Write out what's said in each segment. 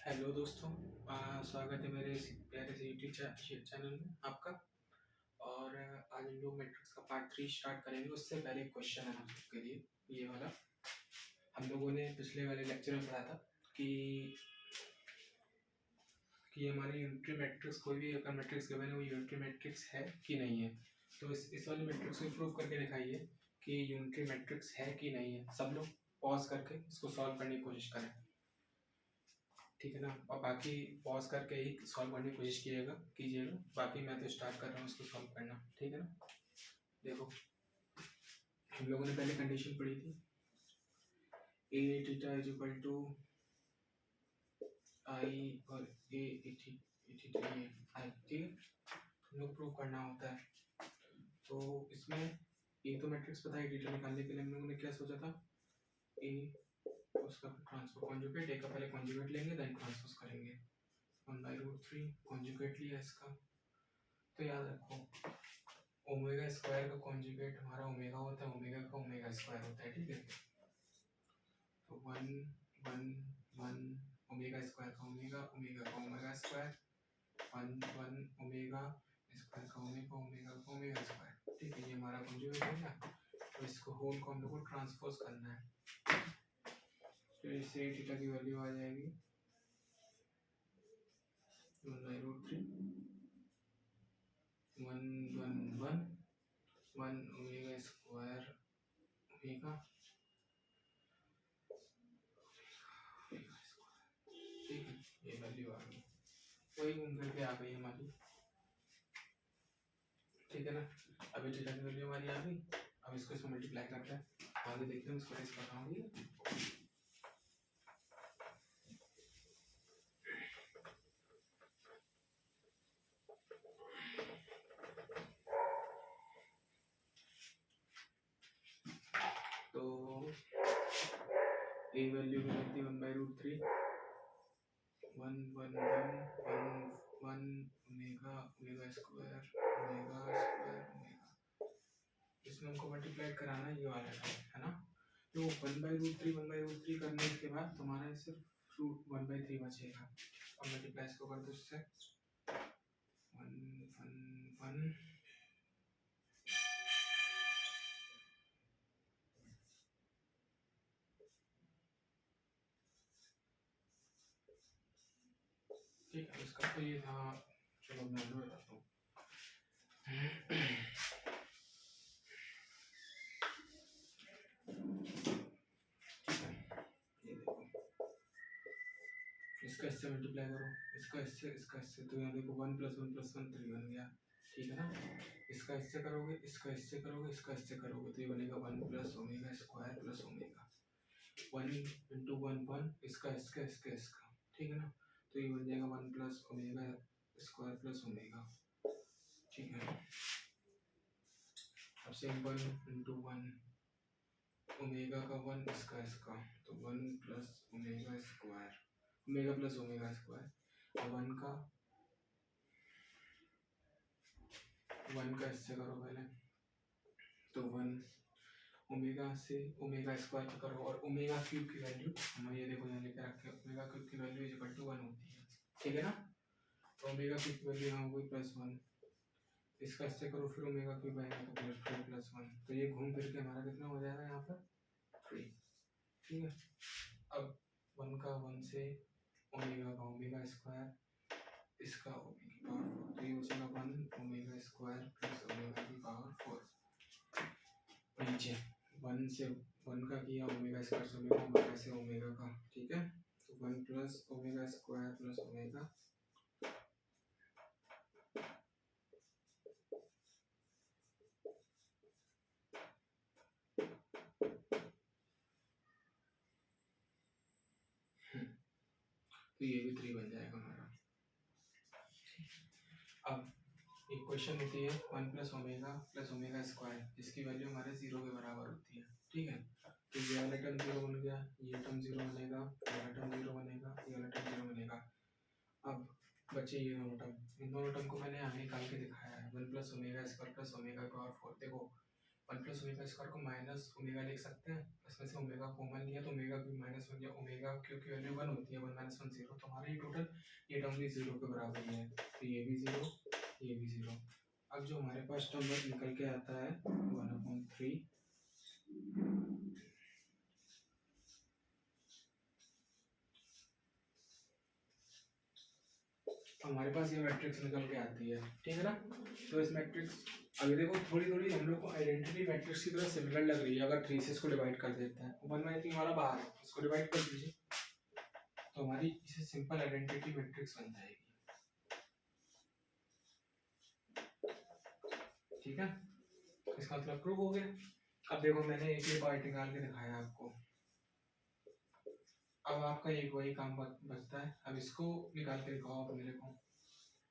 Hello दोस्तों। स्वागत है मेरे इस प्यारे से यूट्यूब चैनल में आपका। और आज हम लोग मैट्रिक्स का पार्ट 3 स्टार्ट करेंगे। उससे पहले एक क्वेश्चन है हम सबके लिए, ये वाला। हम लोगों ने पिछले वाले लेक्चर में पढ़ा था कि हमारी यूनिटरी मैट्रिक्स, कोई भी अगर मैट्रिक्स गिवन है वो यूनिटरी मैट्रिक्स है कि नहीं है। तो इस वाले मैट्रिक्स को प्रूव करके दिखाइए कि यूनिटरी मैट्रिक्स है कि नहीं है। सब लोग पॉज करके इसको सॉल्व करने की कोशिश करें, ठीक है ना। और बाकी पॉज करके ही सॉल्व करने की कोशिश कीजिएगा। बाकी मैं तो स्टार्ट कर रहा हूँ इसको सॉल्व करना, ठीक है ना। देखो, हम लोगों ने पहले कंडीशन पढ़ी थी, ए थीटा इज इक्वल टू आई और ए थीटा आई, ठीक है। हम लोग प्रूव करना होता है। तो इसमें ए तो मैट्रिक्स पता है, थीटा निकालने के लिए हम लोगों ने क्या सोचा था, ए उसका ट्रांसफर कॉन्जुगेट, ए का पहले कॉन्जुगेट लेंगे देन ट्रांसपोज करेंगे। 1/√3 कॉन्जुगेट लिया इसका। तो याद रखो, ओमेगा स्क्वायर का कॉन्जुगेट हमारा ओमेगा होता है, ओमेगा का ओमेगा स्क्वायर होता है, ठीक है। तो 1 ओमेगा स्क्वायर का ओमेगा, ओमेगा का ओमेगा स्क्वायर, 1 ओमेगा स्क्वायर का ओमेगा, ओमेगा का ओमेगा स्क्वायर, ठीक है। ये हमारा कॉन्जुगेट हो गया। तो इसको होल को हम लोग को ट्रांसपोज करना है। तो इससे थीटा की वैल्यू आ जाएगी 1/√3 1 ओमेगा स्क्वायर ओमेगा, ठीक है। ये वैल्यू आ गई, वही घूम फिर के आ गई हमारी, ठीक है ना। अभी थीटा की वैल्यू हमारी आ गई। अब इसको इसमें मल्टीप्लाई करते हैं, आगे देखते हैं इसको टेस्ट कर रहा हूँ। तो ए वैल्यू की लगती है 1/√3 1 omega omega square omega square omega, इसमें हमको मल्टीप्लाई कराना है, ये वाला है ना। तो 1/√3 करने के बाद तुम्हारा सिर्फ 1/3 बचेगा। अब मल्टीप्लाई इसको कर दो इससे 1 ठीक है। इसका तो ये था, चलो मैं बताता हूँ। इसका इससे मल्टीप्लाई करो, इसका इससे, तो यहाँ देखो 1 + 1 + 1 3 बन गया, ठीक है ना। इसका इससे करोगे, इसका इससे करोगे, इसका इससे करोगे, तो ये बनेगा 1 + ओमेगा स्क्वायर + ओमेगा। 1 × 1 1, इसका इसका इसका इसका, ठीक है ना। तो ये बन जाएगा 1 + ओमेगा स्क्वायर + ओमेगा, ठीक है। अब से 1 × 1 ओमेगा का 1, इसका इसका, तो 1 + omega square, omega + omega square. अब 1 का इससे करो पहले, तो 1 ओमेगा से ओमेगा स्क्वायर का करो, और ओमेगा क्यूब की वैल्यू हम ये देखो यहाँ लेकर रखे, ओमेगा क्यूब की वैल्यू इक्वल टू 1 होती है, ठीक है ना। तो ओमेगा क्यूब की वैल्यू यहाँ हो गई +1, इसका इससे करो, फिर ओमेगा क्यूब आएगा तो +1, तो ये घूम फिर के हमारा कितना हो जाएगा यहाँ पर 3, ठीक है। अब 1 का 1 से ओमेगा का ओमेगा स्क्वायर, इसका ओमेगा की पावर 4, तो ये बचेगा 1 ओमेगा स्क्वायर + ओमेगा की पावर 4। नीचे 1 से 1 का किया ओमेगा स्क्वायर से ओमेगा, ओमेगा से ओमेगा का, ठीक है। तो 1 + ओमेगा स्क्वायर + ओमेगा, तो ये भी 3 बन जाएगा हमारा। अब एक क्वेश्चन होती है 1 + ओमेगा + ओमेगा स्क्वायर, जिसकी वैल्यू हमारे 0 के बराबर होती है, ठीक है। तो ये वाला टर्म 0 बन गया, ये टर्म 0 बनेगा, ये वाला टर्म 0 बनेगा, ये वाला टर्म 0 बनेगा। अब बचे ये दोनों टर्म, इन दोनों टर्म को मैंने यहाँ निकाल के दिखाया है। 1 + ओमेगा स्क्वायर + ओमेगा की पावर 4, देखो वन प्लस ओमेगा स्क्वायर को माइनस ओमेगा लिख सकते हैं, इसमें से ओमेगा कॉमन लिया तो ओमेगा भी माइनस वन, या ओमेगा क्योंकि वैल्यू वन होती है, वन माइनस वन जीरो, तो हमारा ये टोटल ये टर्म भी जीरो के बराबर ही है, तो ये भी जीरो, ये भी जीरो। अब जो हमारे पास टर्म निकल के आता है 1/3, हमारे पास ये मैट्रिक्स निकल के आती है, ठीक है ना। तो इस मैट्रिक्स अभी देखो थोड़ी थोड़ी हम लोग को आइडेंटिटी मैट्रिक्स की तरह सिमिलर लग रही है, अगर 3 से इसको डिवाइड कर देते हैं, 1/3 हमारा बाहर है, इसको डिवाइड कर दीजिए तो हमारी इसे सिंपल आइडेंटिटी मैट्रिक्स बन जाएगी, ठीक है। इसका मतलब प्रूव हो गया। अब देखो मैंने एक ही पार्ट निकाल के दिखाया आपको, अब आपका एक वही काम बचता है, अब इसको निकाल के दिखाओ आप मेरे को,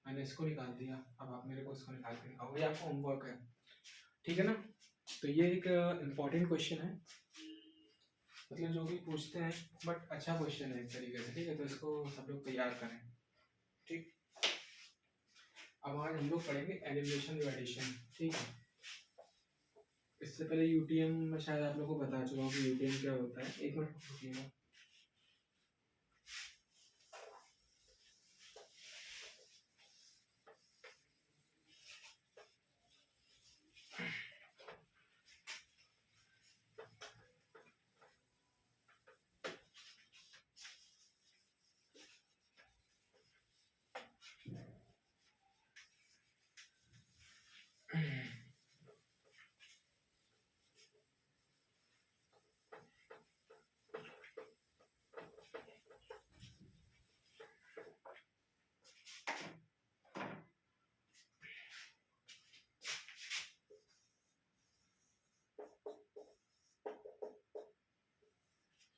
मैंने इसको निकाल दिया, अब आप मेरे को इसको निकाल के दिखाओ, ये आपका होमवर्क है, ठीक है ना। तो ये एक इम्पॉर्टेंट क्वेश्चन है, मतलब जो भी पूछते हैं, बट अच्छा क्वेश्चन है एक तरीके से, ठीक है। तो इसको सब लोग तैयार करें, ठीक। अब आज हम लोग पढ़ेंगे एलिमिनेशन और एडिशन, ठीक है। इससे पहले यूटीएम में शायद आप लोगों को बता चुका हूँ कि यूटीएम क्या होता है, एक मिनट रुकिएगा।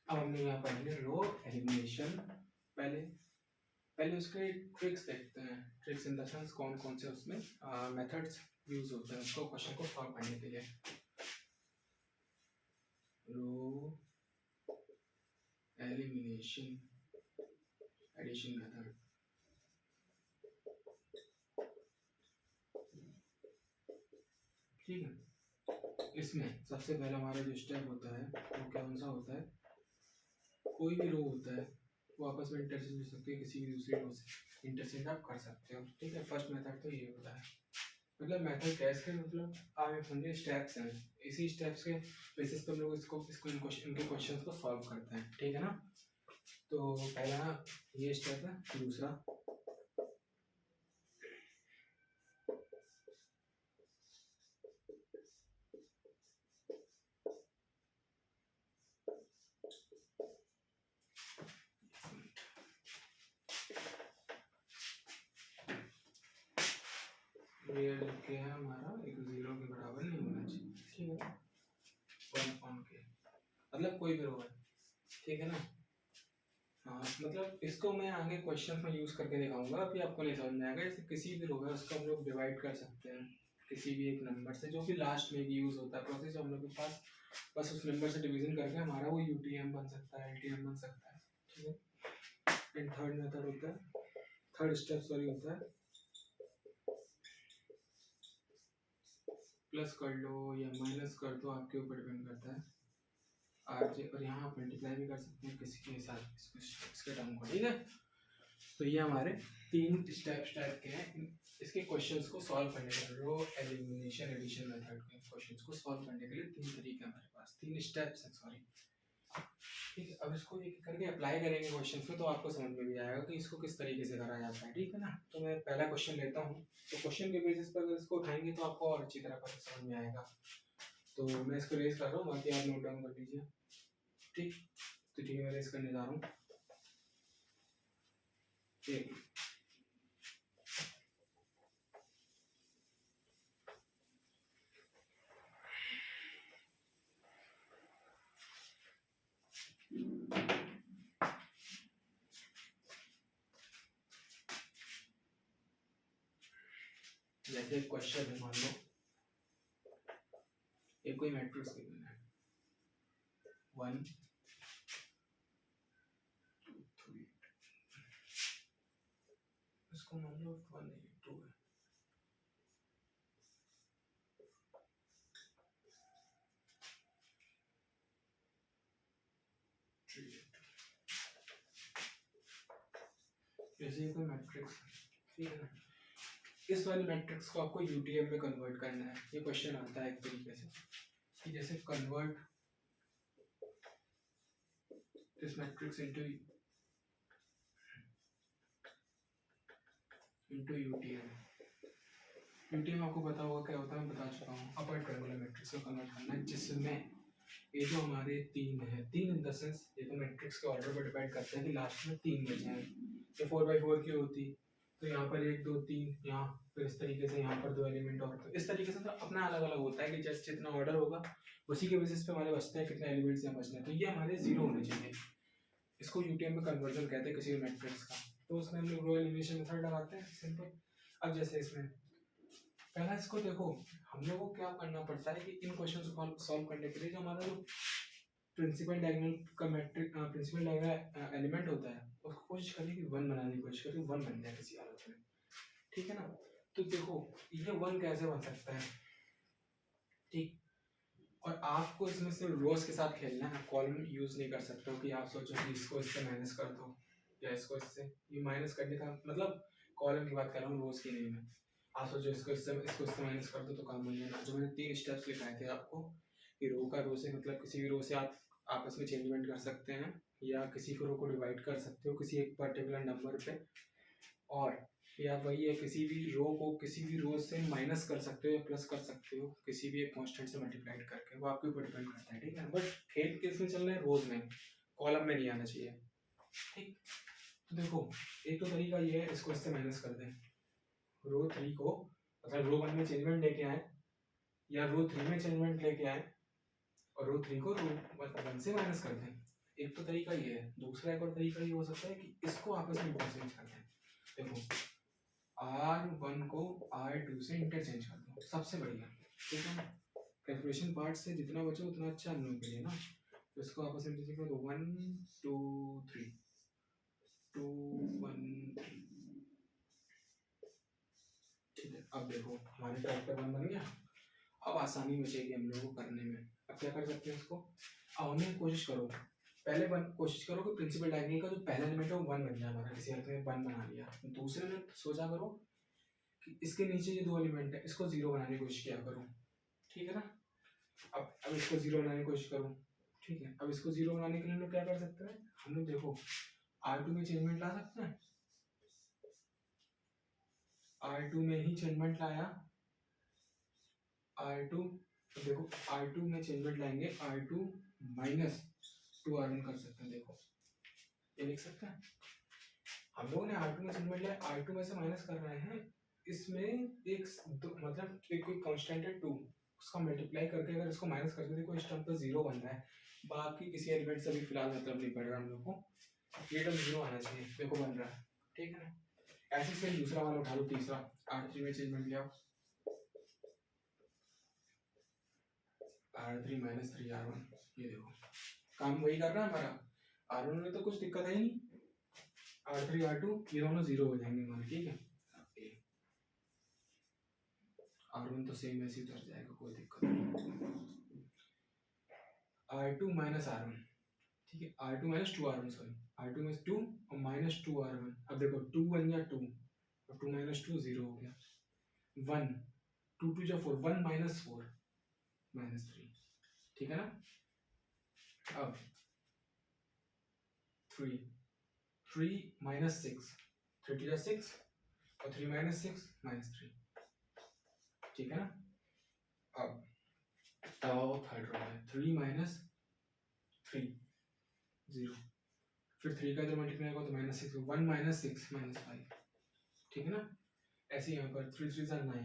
अब हम लोग यहाँ पढ़ेंगे रो एलिमिनेशन। पहले पहले उसके ट्रिक्स देखते हैं, ट्रिक्स इन द सेंस कौन कौन से उसमें मेथड्स यूज होते हैं उसको क्वेश्चन को सॉल्व करने के लिए। रो एलिमिनेशन एडिशन मेथड, ठीक है। इसमें सबसे पहला हमारा जो स्टेप होता है वो कौन सा होता है, कोई भी रो होता है वो आपस में इंटरचेंज हो सकती है, किसी भी दूसरी रो से इंटरचेंज आप कर सकते हो, ठीक है। फर्स्ट मेथड तो ये होता है, मतलब मेथड कैसे, मतलब आप समझिए स्टेप्स हैं, इसी स्टेप्स के बेसिस पर हम लोग इसको इनके क्वेश्चंस को सॉल्व करते हैं, ठीक है ना। तो पहला ये स्टेप है, दूसरा ये लिखे है हमारा एक जीरो के बराबर नहीं होना चाहिए, ठीक है। 1 के मतलब कोई भी रो है, ठीक है ना। हाँ मतलब इसको मैं आगे क्वेश्चन में यूज करके दिखाऊंगा, अभी आपको नहीं समझ में आएगा। जैसे किसी भी रो है उसको हम लोग डिवाइड कर सकते हैं किसी भी एक नंबर से, जो कि लास्ट में भी यूज होता है प्रोसेस हम लोग के पास, बस उस नंबर से डिवीजन करके हमारा वो यूटीएम बन सकता है, एलटीएम बन सकता है, ठीक है। एंड थर्ड मेथड होता है, थर्ड स्टेप सॉरी होता है प्लस कर लो या माइनस कर दो, आपके ऊपर डिपेंड करता है आरजे, और यहाँ आप मल्टीप्लाई भी कर सकते हैं किसी के साथ इसके टर्म को, ठीक है। तो ये हमारे 3 स्टेप के हैं इसके क्वेश्चंस को सॉल्व करने के लिए, रो एलिमिनेशन एडिशन मेथड के क्वेश्चंस को सॉल्व करने के लिए 3 तरीके हमारे पास, 3 स्टेप्स हैं सॉरी, ठीक है। अब इसको एक करके अप्लाई करेंगे क्वेश्चंस में तो आपको समझ में भी आएगा कि इसको किस तरीके से करा जाता है, ठीक है ना। तो मैं पहला क्वेश्चन लेता हूँ, तो क्वेश्चन के बेसिस पर अगर इसको उठाएंगे तो आपको और अच्छी तरह पता समझ में आएगा। तो मैं इसको रेज कर रहा हूँ, बाकी आप नोट डाउन कर लीजिए, ठीक। तो ठीक है, मैं रेज करने जा रहा हूँ, ठीक। जैसे क्वेश्चन है, मान लो एक कोई मैट्रिक्स गिवन है 1 2 3, इसको मान लो 1 2 है, जैसे ये कोई मैट्रिक्स, ठीक है ना, इस वाली मैट्रिक्स को आपको यूटीएम में कन्वर्ट करना है। ये क्वेश्चन आता है एक तरीके से कि जैसे convert this matrix into UTM. UTM आपको पता होगा क्या होता है, मैं बता चुका हूँ। अपर ट्रायंगुलर मैट्रिक्स को कन्वर्ट करना है, जिसमें ये जो हमारे तीन है, तीन इन द सेंस ये तो मैट्रिक्स के ऑर्डर पर डिपेंड करते हैं कि लास्ट में तीन बचे हैं। तो 4x4 की होती तो यहाँ पर 1 2 3, यहाँ फिर इस तरीके से यहाँ पर 2 एलिमेंट और, तो इस तरीके से तो अपना अलग अलग होता है कि जैसे जितना ऑर्डर होगा उसी के बेसिस पे हमारे बचते हैं कितने एलिमेंट्स यहाँ बचने हैं। तो ये हमारे जीरो होने चाहिए। इसको यूटीएम में कन्वर्जन कहते हैं किसी भी मैट्रिक्स का। तो उसमें हम लोग रो एलिमिनेशन मेथड लगाते हैं, सिंपल। अब जैसे इसमें पहला इसको देखो, हम लोग को क्या करना पड़ता है कि इन क्वेश्चन को सॉल्व करने के लिए जो हमारा जो प्रिंसिपल डायगोनल का मैट्रिक प्रिंसिपल डायगोनल एलिमेंट होता है उसको कोशिश करिए कि 1 बनाने की कोशिश करिए, 1 बन जाए किसी हालत में, ठीक है ना। तो देखो ये 1 कैसे बन सकता है, ठीक। और आपको इसमें सिर्फ रोज के साथ खेलना है, कॉलम यूज नहीं कर सकते हो कि आप सोचो कि इसको इससे माइनस कर दो या इसको इससे। ये माइनस करने का मतलब कॉलम की बात कर रहा हूँ, रोज की नहीं मैं। आप सोचो इसको इससे माइनस कर दो तो काम बन जाएगा। जो मैंने 3 स्टेप्स लिखाए थे आपको कि रो का रो से मतलब किसी भी रो से आप आपस में चेंजमेंट कर सकते हैं या किसी को रो को डिवाइड कर सकते हो किसी एक पर्टिकुलर नंबर पे, और या वही है किसी भी रो को किसी भी रो से माइनस कर सकते हो या प्लस कर सकते हो किसी भी एक कांस्टेंट से मल्टीप्लाइड करके, वो आपके ऊपर डिपेंड करता है, ठीक है। बट खेल किस में चल रहा है, रोज में, कॉलम में नहीं आना चाहिए, ठीक। तो देखो एक तो तरीका ये है, इसको इससे माइनस कर दें, रो 3 को मतलब रो 1 में चेंजमेंट लेके आए या रो 3 में चेंजमेंट लेके आए और रो 3 को रो 1 से माइनस कर दें। एक तो तरीका ये है। दूसरा एक और तरीका ये हो सकता है कि इसको आपस में इंटरचेंज कर दें। देखो R1 को R2 से इंटरचेंज कर दो, सबसे बढ़िया, ठीक है ना। कैलकुलेशन पार्ट से जितना बचे उतना अच्छा हम लोगों के लिए ना। तो इसको आपस में इंटरचेंज कर दो, 1 2 3 2 1 3, ठीक है। अब देखो हमारे ट्रैक्टर 1 बन गया। अब आसानी बचेगी हम लोगों को करने में। अब क्या कर सकते हैं इसको, अब हमें कोशिश करो पहले कोशिश करो कि प्रिंसिपल डायगोनल का जो पहला एलिमेंट है वो 1 बन जाए हमारा, किसी अर्थ में 1 बना लिया। दूसरे में सोचा करो कि इसके नीचे ये 2 एलिमेंट है, इसको 0 बनाने की कोशिश किया करो, ठीक है ना। अब इसको 0 बनाने की कोशिश करो, ठीक है। अब इसको 0 बनाने के लिए हम लोग क्या कर सकते हैं, हम लोग देखो R2 में चेंजमेंट ला सकते हैं। R2 में ही चेंजमेंट लाया, R2 तो देखो R2 में चेंजमेंट लाएंगे, R2 माइनस 2R1 कर सकते हैं। देखो ये लिख सकते हैं, हम लोगों ने R2 में चेंजमेंट लिया, R2 में से माइनस कर रहे हैं। इसमें एक मतलब एक कोई कांस्टेंट है 2, उसका मल्टीप्लाई करके अगर इसको माइनस कर दें, देखो इस टर्म पे 0 बन रहा है, बाकी किसी एलिमेंट से भी फिलहाल मतलब नहीं पड़ रहा हम लोग को, ये टर्म 0 आना चाहिए, देखो बन रहा है, ठीक है ना। ऐसे से दूसरा वाला उठा लो, तीसरा R3 में चेंजमेंट लिया, R3 माइनस 3R1, ये देखो काम वही कर रहा है हमारा। R1 में तो कुछ दिक्कत है ही नहीं, R3 R2 ये दोनों 0 हो जाएंगे हमारे, ठीक है। R1 तो सेम ऐसे ही उतर जाएगा, कोई दिक्कत नहीं। R2 माइनस R1, ठीक है, R2 minus 2R1, sorry R2 minus 2 और माइनस 2R1। अब देखो 2 बन गया 2 और 2 माइनस 2 0 हो गया, 1 2 2 जा 4, 1 माइनस 4 माइनस 3, ठीक है ना। अब 3 3 माइनस 6, 3 2 जा 6 और 3 माइनस 6 माइनस 3, ठीक है ना। अब वो थर्ड रो है, 3 माइनस 3 0, फिर 3 का जब मल्टीप्लाई होगा तो माइनस 6, 1 माइनस 6 माइनस 5, ठीक है ना। ऐसे यहाँ पर 3 3 जा 9,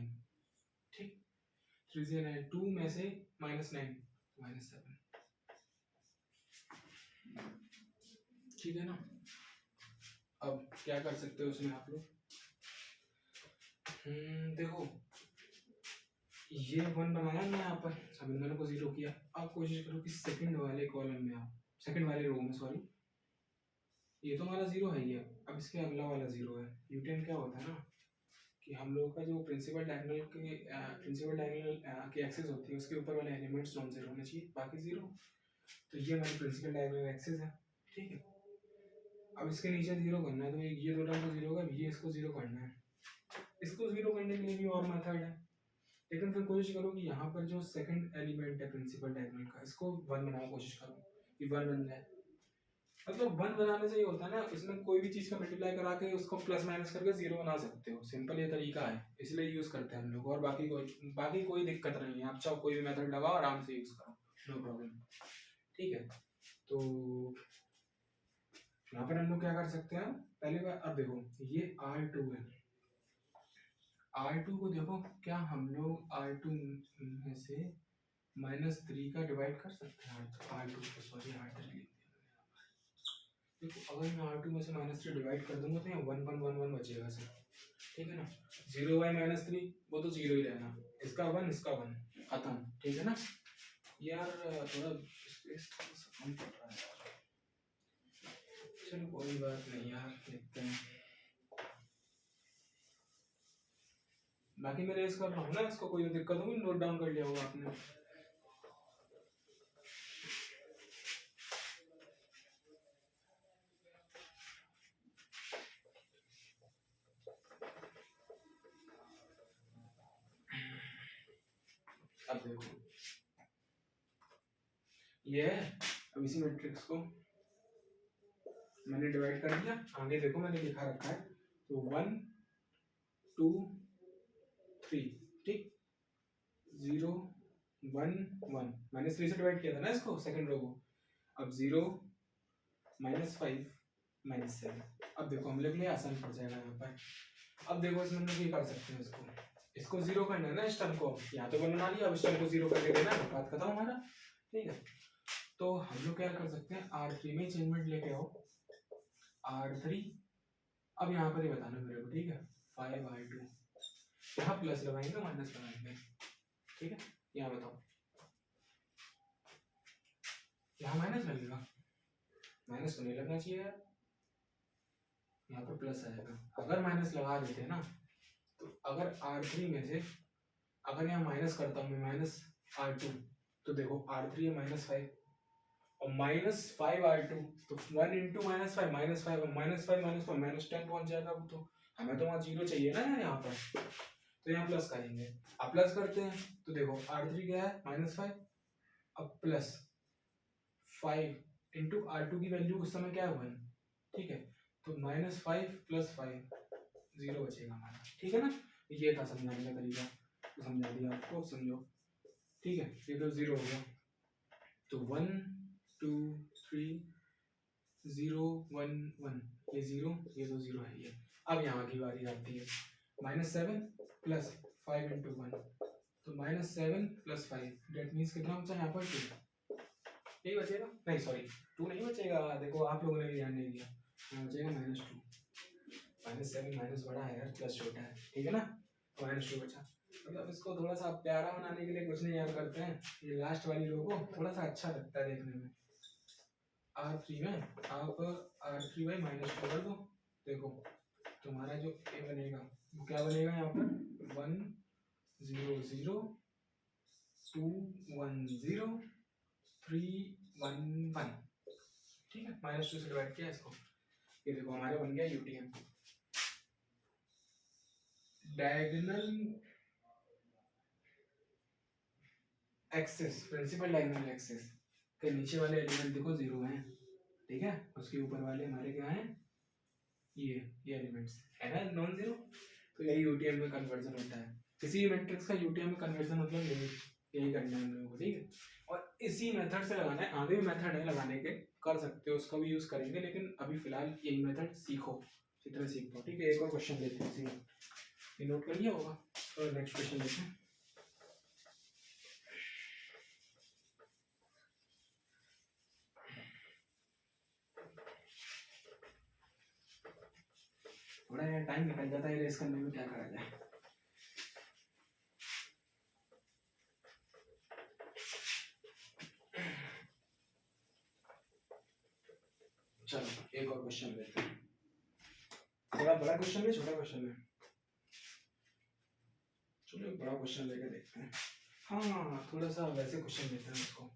ठीक, 3 से 9, 2 में से माइनस 9 माइनस 7, ठीक है ना। अब क्या कर सकते हो उसमें आप लोग, देखो ये 1 बनाया ना यहाँ पर, अब इन दोनों को 0 किया। अब कोशिश करो कि सेकंड वाले कॉलम में आप, सेकंड वाले रो में सॉरी, ये तो हमारा 0 है ही है, अब इसके अगला वाला 0 है। यूटेन क्या होता है ना कि हम लोगों का जो प्रिंसिपल डायगोनल की एक्सिस होती है उसके ऊपर वाले एलिमेंट्स नॉन जीरो होने चाहिए, बाकी 0। तो ये हमारी प्रिंसिपल डायगोनल एक्सिस है, ठीक है। अब इसके नीचे जीरो करना है, तो ये दो टर्म को जीरो का, ये इसको जीरो करना है। इसको जीरो करने के लिए भी और मेथड है, लेकिन फिर कोशिश करो कि यहाँ पर जो सेकंड एलिमेंट है प्रिंसिपल डायगोनल का, इसको वन बनाने की कोशिश करो कि वन बन जाए। मतलब वन बनाने से ये होता है ना, इसमें कोई भी चीज का मल्टीप्लाई करा के उसको प्लस माइनस करके जीरो बना सकते हो, सिंपल ये तरीका है, इसलिए यूज करते हैं हम लोग। और बाकी कोई दिक्कत नहीं है, आप चाहो कोई भी मेथड लगाओ, आराम से यूज करो, नो प्रॉब्लम। ठीक है, तो यहाँ पर हम लोग क्या कर सकते हैं, पहले बार अब देखो ये R2 है, R2 को देखो क्या हम लोग R2 में से -3 का डिवाइड कर सकते हैं, R2 को, सॉरी R3 लिख दिया। देखो अगर मैं R2 में से -3 डिवाइड कर दूंगा तो यहाँ 1 1 1 1 बचेगा सर, ठीक है ना। 0 बाई -3 वो तो 0 ही रहना, इसका 1 इसका 1 खत्म, ठीक है ना। यार थोड़ा स्पेस कम पड़ रहा है यार, चलो कोई बात नहीं यार, देखते हैं। बाकी मैं रेस कर रहा हूँ ना, इसको कोई दिक्कत होगी, नोट डाउन कर लिया होगा आपने। अब देखो ये है, अब इसी मैट्रिक्स को मैंने डिवाइड कर दिया, आगे देखो मैंने लिखा रखा है, तो 1 2 3, ठीक, 0 1 1, -3 से डिवाइड किया था ना इसको, सेकंड रो को। अब 0 -5 -7, अब देखो हम लोग लिए आसान पड़ जाएगा यहाँ पर। अब देखो इसमें हम लोग ये कर सकते हैं, इसको जीरो करना है ना, इस टर्म को यहाँ तो बना लिया, अब इस टर्म को जीरो करके देना है, बात खत्म हमारा, ठीक है। तो हम लोग क्या कर सकते हैं, R3 में चेंजमेंट लेके आओ, R3, अब यहाँ पर ही बताना मेरे को, ठीक है। 5R2, यहाँ प्लस लगाएंगे माइनस लगाएंगे, ठीक है। यहाँ बताओ, यहाँ माइनस लगेगा, माइनस तो नहीं लगना चाहिए यार, यहाँ पर प्लस आएगा। अगर माइनस लगा देते ना, तो अगर R3 में से अगर यहाँ माइनस करता हूँ मैं -R2, तो देखो R3 है -5 और -5R2, तो 1 इंटू -5 -5 और -5 -10 पहुंच जाएगा। वो तो हमें तो वहाँ जीरो चाहिए ना यार यहाँ पर, तो यहाँ प्लस करेंगे। अब प्लस करते हैं तो देखो R3 क्या है -5, अब प्लस 5 इंटू R2 की वैल्यू उस समय क्या है 1, ठीक है। तो -5 + 5 0 बचेगा हमारा, ठीक है ना। ये था समझाने का तरीका, तो समझा दिया आपको, समझो, ठीक है। ये तो 0 हो गया, तो 1 2 3 0 1 1, ये 0, ये तो 0 है ये। अब यहाँ की बारी आती है, -7 + 5 इंटू 1, तो -7 + 5, डेट मीन्स कितना बचा यहाँ पर 2, यही बचेगा, नहीं सॉरी 2 नहीं बचेगा, देखो आप लोगों ने भी ध्यान नहीं दिया, यहाँ बचेगा -2, -7 माइनस बड़ा है यार, प्लस छोटा है, ठीक है ना, -2 बचा। मतलब इसको थोड़ा सा प्यारा बनाने के लिए कुछ नहीं याद करते हैं, ये लास्ट वाली रो को थोड़ा सा अच्छा लगता है देखने में। R3 में आप R3 बाई -2 कर दो, देखो तुम्हारा जो ए बनेगा वो क्या बनेगा, यहाँ पर 1 0 0 2 1 0 3 1 1, ठीक है। -2 से डिवाइड किया इसको, ये देखो हमारे बन गया UTM, diagonal axis, principal diagonal axis के नीचे वाले एलिमेंट देखो 0 हैं, ठीक है, उसके ऊपर वाले हमारे क्या हैं, ये एलिमेंट्स है ना नॉन जीरो। तो यही यूटीएम में कन्वर्जन होता है, किसी भी मैट्रिक्स का यूटीएम में कन्वर्जन मतलब यही करना है हम लोगों को, ठीक है। और इसी मेथड से लगाना है, आगे भी मेथड है लगाने के, कर सकते हो, उसका भी यूज करेंगे, लेकिन अभी फिलहाल यही मेथड सीखो, जितना सीखो, ठीक है। एक और क्वेश्चन लेते हैं, ये नोट कर लिया होगा, और नेक्स्ट क्वेश्चन लेते हैं। थोड़ा यार टाइम निकल जाता है रेस करने में, क्या करा जाए। चलो एक और क्वेश्चन लेते हैं, थोड़ा बड़ा क्वेश्चन है छोटा क्वेश्चन है, चलो एक बड़ा क्वेश्चन लेके देखते हैं। हाँ थोड़ा सा वैसे क्वेश्चन लेते हैं उसको,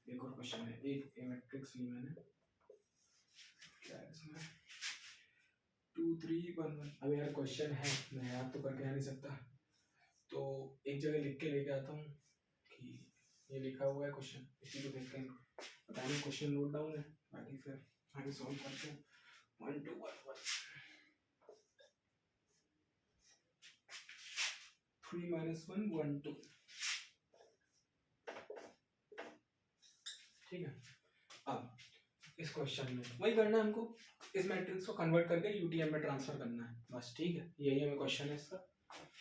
एक और क्वेश्चन है, एक मैट्रिक्स ली मैंने, क्या है इसमें, 3 1 1। अब यार क्वेश्चन है, मैं याद तो करके आ नहीं सकता, तो एक जगह लिख के लेके आता हूँ कि ये लिखा हुआ है क्वेश्चन, इसी को देख के पता नहीं क्वेश्चन नोट डाउन है, बाकी फिर आगे सॉल्व करते हैं। 1 2 1 1 3 -1 1 2। ठीक है, अब इस क्वेश्चन में वही करना है हमको, इस मैट्रिक्स को कन्वर्ट करके यूटीएम में ट्रांसफर करना है बस। ठीक है, यही हमें क्वेश्चन है इसका।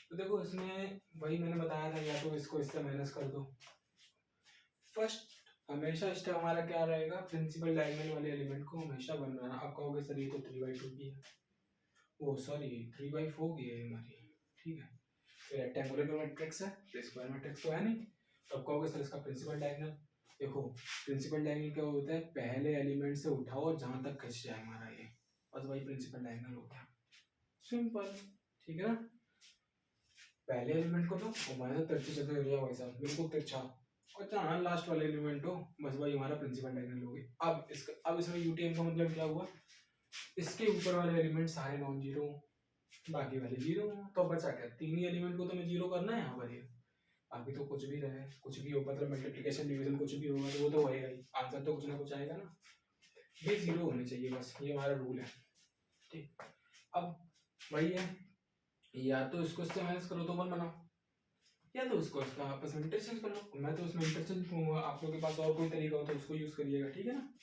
तो देखो इसमें वही मैंने बताया था, या तो इसको इससे माइनस कर दो। फर्स्ट हमेशा स्टेप हमारा क्या रहेगा, प्रिंसिपल डायगोनल वाले एलिमेंट को हमेशा बनवाना। आप कहोगे सर ये तो 3/2 की है, वो सॉरी 3/4 की है हमारी। ठीक है, फिर रेक्टेंगुलर मैट्रिक्स है, स्क्वायर मैट्रिक्स तो है नहीं। तो आप कहोगे सर इसका प्रिंसिपल डायगोनल। देखो प्रिंसिपल डायगोनल क्या होता है, पहले एलिमेंट से उठाओ जहां तक खिंच जाए हमारा ये, बस वही प्रिंसिपल डायगोनल हो गया, सिंपल। ठीक है ना, पहले एलिमेंट को दो और माइनस 33 जगह लिया भाई साहब, बिल्कुल तिरछा, और जहाँ लास्ट वाले एलिमेंट हो बस वही हमारा प्रिंसिपल डायगोनल हो गया। अब इसमें यूटीएम का मतलब क्या हुआ, इसके ऊपर वाले एलिमेंट सारे नॉन जीरो, बाकी वाले जीरो, तो बचा क्या, तीन ही एलिमेंट को तो हमें जीरो करना है यहाँ पर ये, बाकी तो कुछ भी रहे, कुछ भी हो, मतलब मल्टीप्लिकेशन डिवीजन कुछ भी होगा तो वो तो होएगा ही, आंसर तो कुछ ना कुछ आएगा ना, ये जीरो होने चाहिए बस, ये हमारा रूल है। ठीक, अब वही है, या तो इसको इससे माइनस करो तो 1 बनाओ, या तो उसको इसका आपस में इंटरचेंज कर लो। मैं तो उसमें इंटरचेंज करूंगा, आप लोगों के पास और कोई तरीका हो तो उसको यूज करिएगा। ठीक है ना,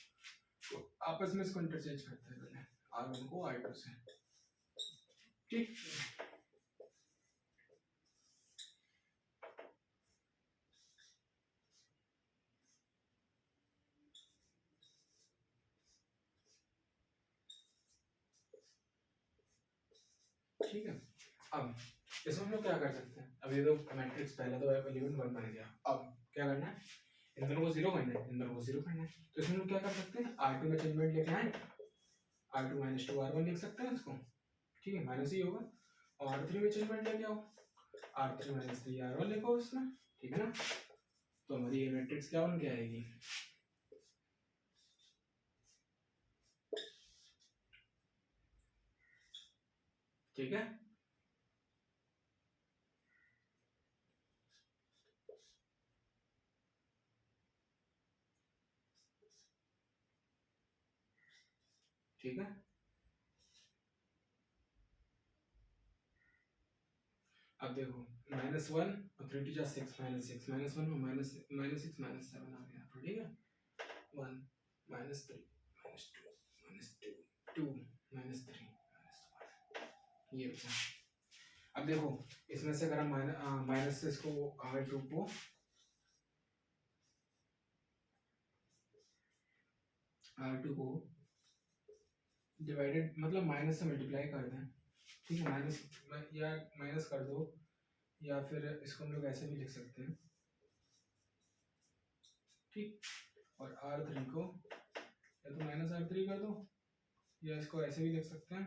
तो आपस में इसको इंटरचेंज करते हैं पहले, R1 को R2 से। ठीक, ठीक है, अब इसमें हम लोग क्या कर सकते हैं, अब ये तो मैट्रिक्स पहला तो एलिमेंट 1 बन गया, अब क्या करना है, इन दोनों को जीरो करना है, इन दोनों को जीरो करना है। तो इसमें हम लोग क्या कर सकते हैं, R2 में चेंजमेंट लेके आए, R2 - 2 R1 लिख सकते हैं इसको। ठीक है, माइनस ही होगा, और R3 में चेंजमेंट लेके आओ, R3 - 3 R1 लिखो इसमें। ठीक है ना, तो हमारी ये मैट्रिक्स क्या बन के आएगी, ठीक है। ठीक है, अब देखो -1 और 3 2 6 -6 -1 और -6 -7 आ गया, तो ठीक है, 1 -3 -2 -2 -3 ये बचा। अब देखो इसमें से अगर हम माइनस से इसको R2 को डिवाइडेड, मतलब माइनस से मल्टीप्लाई कर दें। ठीक है, माइनस या माइनस कर दो, या फिर इसको हम लोग ऐसे भी लिख सकते हैं। ठीक, और R3 को या तो -R3 कर दो, या इसको ऐसे भी लिख सकते हैं।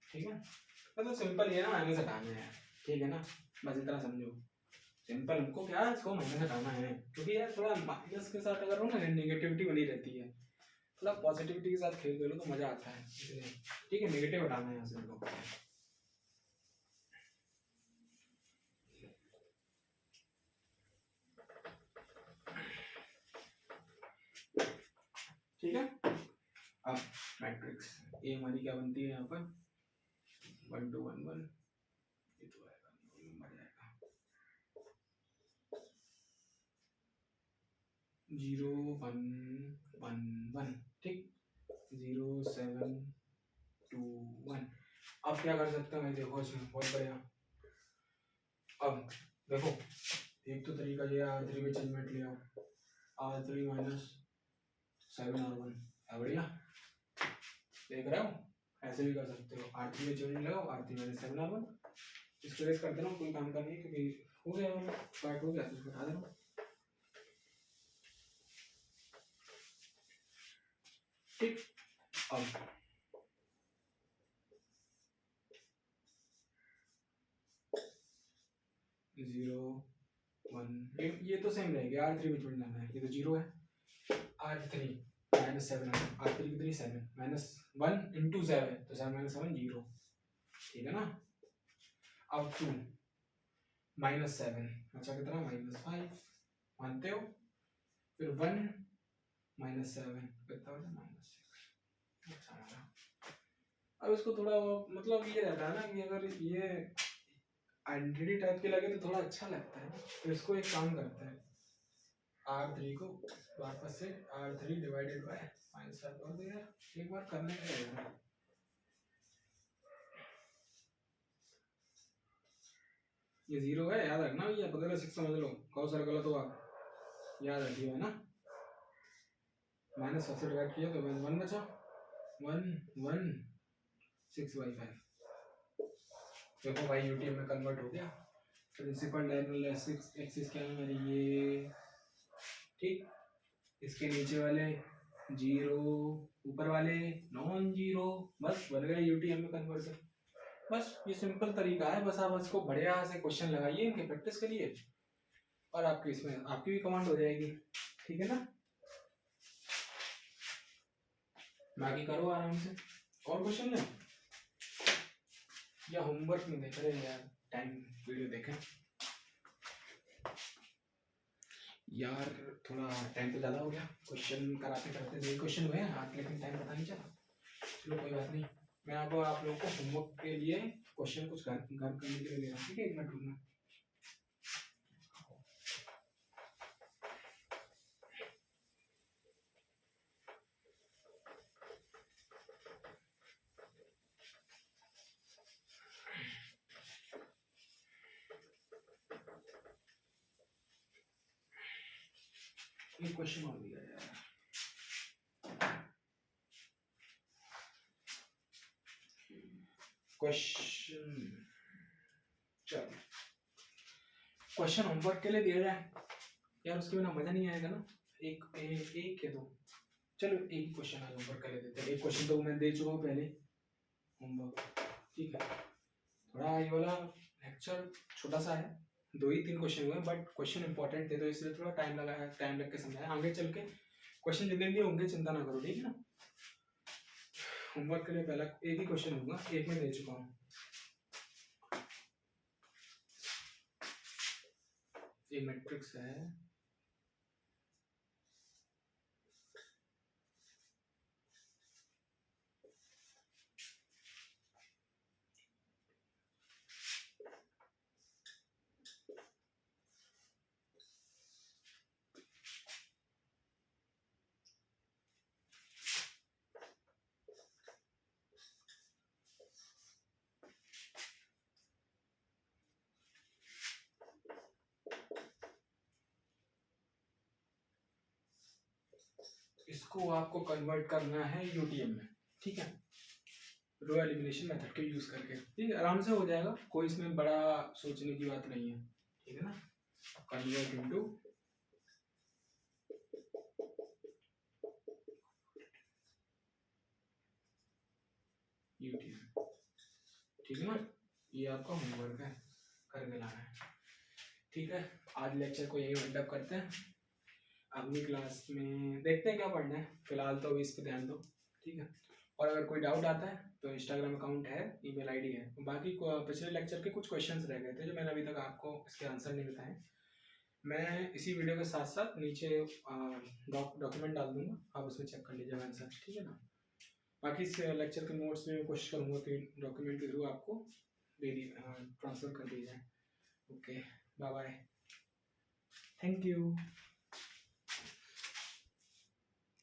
ठीक है, मतलब सिंपल ये ना, माइनस हटाना है। ठीक है ना, बस इतना समझो, सिंपल हमको क्या है, इसको माइनस हटाना है, क्योंकि यार थोड़ा माइनस के साथ अगर हो ना नेगेटिविटी बनी रहती है, थोड़ा पॉजिटिविटी के साथ खेल लो तो मजा आता है इसलिए। ठीक है, नेगेटिव हटाना है यहाँ से हमको। ठीक है, अब मैट्रिक्स ए हमारी क्या बनती है यहाँ पर, 1 2 1 1, ये तो आएगा नंबर आएगा 0 1 1 1। ठीक, 0 7 2 1। अब क्या कर सकते हैं भाई, देखो इसमें बहुत बढ़िया। अब देखो एक तो तरीका ये R3 में चेंजमेंट ले आओ, R3 - 7 R1 है, बढ़िया देख रहे हो, ऐसे भी कर सकते हो। R3 में चेंजमेंट लगाओ, R3 - 7 R1, इसको रेस कर देना, कोई काम का नहीं है, क्योंकि हो गया वाला पार्ट हो गया, तो इसको हटा देना। ठीक, अब 0 1, ये तो सेम रहेगी, R3 में चेंज लाना है, ये तो 0 है, R3 -7 R3 कितनी 7 -1 इंटू 7 तो 7 - 7 0, ठीक है ना। अब 2 -7 अच्छा कितना -5 मानते हो, फिर 1 -7 कितना होता है -6। अच्छा लगा। अब इसको थोड़ा मतलब ये रहता है ना कि अगर ये आइडेंटिटी टाइप के लगे तो थोड़ा अच्छा लगता है, तो इसको एक काम करते हैं R3 को वापस से R3 डिवाइडेड बाय -5 कर दो यार, एक बार करने का है। ये 0 है याद रखना, ये बदला 6 समझ लो, कौन गलत हुआ याद रखिए, है ना। माइनस सबसे डिवाइड किया तो 1 बचा, 1 1 6/5। देखो भाई यूटीएम में कन्वर्ट हो गया। प्रिंसिपल डायगोनल एक्सिस क्या है मेरी ये, ठीक। इसके नीचे वाले 0, ऊपर वाले नॉन जीरो, बस बन गया यूटीएम में कन्वर्जन। बस ये सिंपल तरीका है, बस आप इसको बढ़िया से क्वेश्चन लगाइए, इनके प्रैक्टिस करिए और आपकी इसमें आपकी भी कमांड हो जाएगी, ठीक है ना। बाकी करो आराम से। और क्वेश्चन है या होमवर्क में देख रहे हैं यार, टाइम वीडियो देखें यार, थोड़ा टाइम तो ज़्यादा हो गया, क्वेश्चन कराते कराते 2 क्वेश्चन हुए हैं आज, लेकिन टाइम पता नहीं चला। चलो कोई बात नहीं, मैं आप लोगों को होमवर्क के लिए क्वेश्चन कुछ घर करने के लिए दे रहा हूँ, ठीक है। 1 मिनट रुकना। एक क्वेश्चन और दिया यार, क्वेश्चन, चलो क्वेश्चन होमवर्क के लिए दिया जाए यार, उसके बिना मजा नहीं आएगा ना। एक या 2, चलो एक ही क्वेश्चन आज होमवर्क कर लेते हैं। एक क्वेश्चन तो मैं दे चुका हूँ पहले होमवर्क, ठीक है। थोड़ा ये वाला लेक्चर छोटा सा है, 2 ही 3 क्वेश्चन हुए, बट क्वेश्चन इंपॉर्टेंट थे तो इसलिए थोड़ा टाइम लगा, टाइम लग के समझाया। आगे चल के क्वेश्चन जितने भी होंगे चिंता ना करो, ठीक है ना। होमवर्क के लिए पहला एक ही क्वेश्चन होगा, एक में दे चुका हूँ। ये मैट्रिक्स है, इसको आपको कन्वर्ट करना है यूटीएम में, ठीक है। रो एलिमिनेशन मेथड के यूज करके, ठीक है, आराम से हो जाएगा, कोई इसमें बड़ा सोचने की बात नहीं है, ठीक है ना। कन्वर्ट इनटू यूटीएम, ठीक है ना। ये आपका होमवर्क है, करके लाना है, ठीक है। आज लेक्चर को यही वाइंड अप करते हैं, अगली क्लास में देखते हैं क्या पढ़ना है, फिलहाल तो अभी इस पर ध्यान दो, ठीक है। और अगर कोई डाउट आता है तो इंस्टाग्राम अकाउंट है, ईमेल आईडी है। बाकी पिछले लेक्चर के कुछ क्वेश्चंस रह गए थे जो मैंने अभी तक आपको इसके आंसर नहीं बताए, मैं इसी वीडियो के साथ साथ नीचे डॉक्यूमेंट डाल दूंगा, आप उसमें चेक कर लीजिएगा आंसर, ठीक है ना। बाकी इस लेक्चर के नोट्स में कोशिश करूँगा कि डॉक्यूमेंट के थ्रू आपको दे दी ट्रांसफ़र कर दिया जाए। Okay, bye bye, thank you.